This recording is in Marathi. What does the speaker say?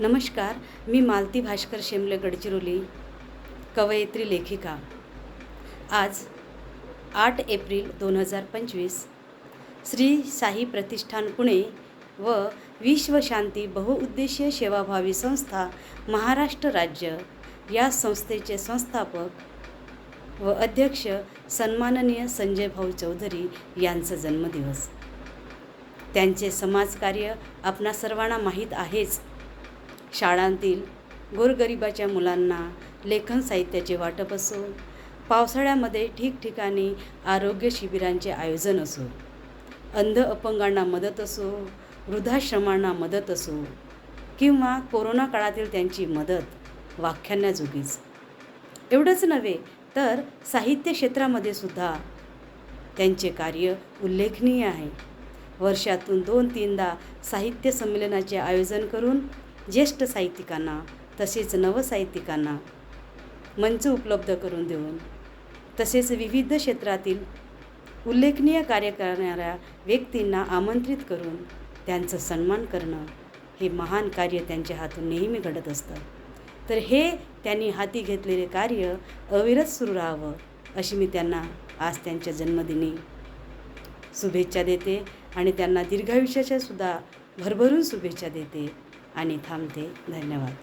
नमस्कार. मी मालती भास्कर शेमले गडचिरोली, कवयित्री लेखिका. आज 8 एप्रिल 2025 श्री साई प्रतिष्ठान पुणे व विश्वशांती बहुउद्देशीय सेवाभावी संस्था महाराष्ट्र राज्य या संस्थेचे संस्थापक व अध्यक्ष सन्माननीय संजय भाऊ चौधरी यांचा जन्मदिवस. त्यांचे समाजकार्य आपणा सर्वांना माहीत आहेच. शाळांतील गोरगरिबाच्या मुलांना लेखन साहित्याचे वाटप असो, पावसाळ्यामध्ये ठिकठिकाणी आरोग्य शिबिरांचे आयोजन असो, अंध अपंगांना मदत असो, वृद्धाश्रमांना मदत असो किंवा कोरोना काळातील त्यांची मदत वाख्यानाजोगीच. एवढंच नव्हे तर साहित्य क्षेत्रामध्ये सुद्धा त्यांचे कार्य उल्लेखनीय आहे. वर्षातून 2-3दा साहित्य संमेलनाचे आयोजन करून ज्येष्ठ साहित्यिकांना तसेच नवसाहित्यिकांना मंच उपलब्ध करून देऊन तसेच विविध क्षेत्रातील उल्लेखनीय कार्य करणाऱ्या व्यक्तींना आमंत्रित करून त्यांचा सन्मान करणं हे महान कार्य त्यांच्या हातून नेहमी घडत असतं. तर हे त्यांनी हाती घेतलेले कार्य अविरत सुरू राहावं अशी मी त्यांना आज त्यांच्या जन्मदिनी शुभेच्छा देते आणि त्यांना दीर्घायुष्याच्या सुद्धा भरभरून शुभेच्छा देते आणि थांबते. धन्यवाद.